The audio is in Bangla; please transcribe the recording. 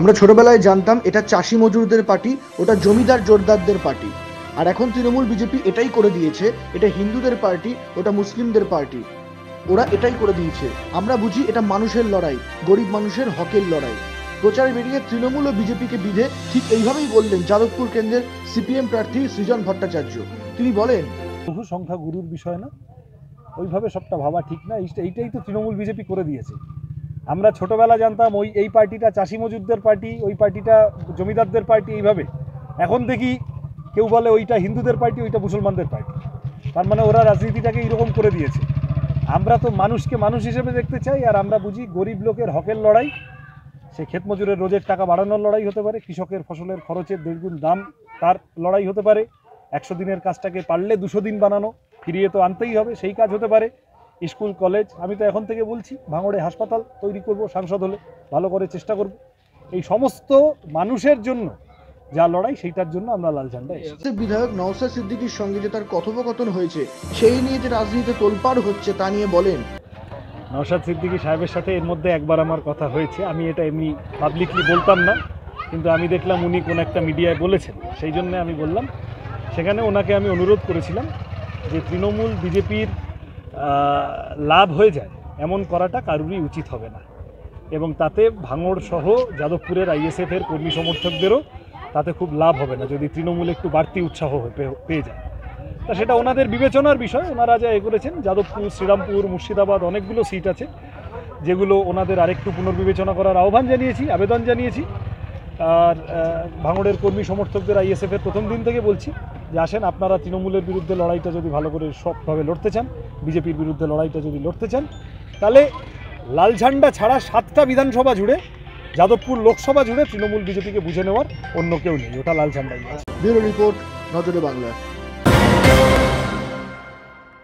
আমরা ছোটবেলায় জানতাম এটা চাষি মজুরদের পার্টি, ওটা জমিদার জোরদারদের পার্টি। আর এখন তৃণমূল বিজেপি এটাই করে দিয়েছে, এটা হিন্দুদের পার্টি, ওটা মুসলিমদের পার্টি। ওরা এটাই করে দিয়েছে। আমরা বুঝি এটা মানুষের লড়াই, গরিব মানুষের হকের লড়াই। প্রচারে বেরিয়ে তৃণমূল ও বিজেপিকে বিধে ঠিক এইভাবেই বললেন যাদবপুর কেন্দ্রের সিপিএম প্রার্থী সৃজন ভট্টাচার্য। তিনি বলেন, বহু সংখ্যা গুরুর বিষয় না, ওইভাবে সবটা ভাবা ঠিক না। এইটাই তো তৃণমূল বিজেপি করে দিয়েছে। আমরা ছোটবেলা জানতাম এই পার্টিটা চাষি মজুরদের পার্টি, ওই পার্টিটা জমিদারদের পার্টি, এইভাবে। এখন দেখি কেউ বলে ওইটা হিন্দুদের পার্টি, ওইটা মুসলমানদের পার্টি। তার মানে ওরা রাজনীতিটাকে এইরকম করে দিয়েছে। আমরা তো মানুষকে মানুষ হিসেবে দেখতে চাই, আর আমরা বুঝি গরিব লোকের হকের লড়াই। সে ক্ষেত মজুরের রোজের টাকা বাড়ানোর লড়াই হতে পারে, কৃষকের ফসলের খরচের 1.5 গুণ দাম তার লড়াই হতে পারে, 100 দিনের কাজটাকে পারলে 200 দিন বানানো, ফিরিয়ে তো আনতেই হবে, সেই কাজ হতে পারে। স্কুল কলেজ, আমি তো এখন থেকে বলছি ভাঙড়ে হাসপাতাল তৈরি করব, সাংসদ হলে ভালো করে চেষ্টা করব। এই সমস্ত মানুষের জন্য যা লড়াই, সেইটার জন্য আমরা লাল ঝান্ডা এসেছি। বিধায়ক নওশাদ সিদ্দিকীর সঙ্গে যে তার কথোপকথন হয়েছে, সেই নিয়ে যে রাজনীতিতে তোলপাড় হচ্ছে তা নিয়ে বলেন, নওশাদ সিদ্দিকী সাহেবের সাথে এর মধ্যে একবার আমার কথা হয়েছে। আমি এটা এমনি পাবলিকলি বলতাম না, কিন্তু আমি দেখলাম উনি কোন একটা মিডিয়ায় বলেছেন, সেই জন্য আমি বললাম। সেখানে ওনাকে আমি অনুরোধ করেছিলাম যে তৃণমূল বিজেপির লাভ হয়ে যায় এমন করাটা কারুরই উচিত হবে না, এবং তাতে ভাঙড় সহ যাদবপুরের আইএসএফের কর্মী সমর্থকদেরও তাতে খুব লাভ হবে না যদি তৃণমূল একটু বাড়তি উৎসাহ পেয়ে যায়। তা সেটা ওনাদের বিবেচনার বিষয়। ওনারা যা করেছেন, যাদবপুর, শ্রীরামপুর, মুর্শিদাবাদ অনেকগুলো সিট আছে যেগুলো ওনাদের আরেকটু পুনর্বিবেচনা করার আহ্বান জানিয়েছি, আবেদন জানিয়েছি। আর ভাঙড়ের কর্মী সমর্থকদের আইএসএফের প্রথম দিন থেকে বলছি যে আসেন, আপনারা তৃণমূলের বিরুদ্ধে লড়াইটা যদি ভালো করে সবভাবে লড়তে চান, বিজেপির বিরুদ্ধে লড়াইটা যদি লড়তে চান, তাহলে লাল ঝান্ডা ছাড়া 7টা বিধানসভা জুড়ে, যাদবপুর লোকসভা জুড়ে তৃণমূল বিজেপিকে বুঝে নেওয়ার অন্য কেউ নেই, ওটা লাল ঝান্ডাই আছে। ব্যুরো রিপোর্ট, নজরে বাংলা।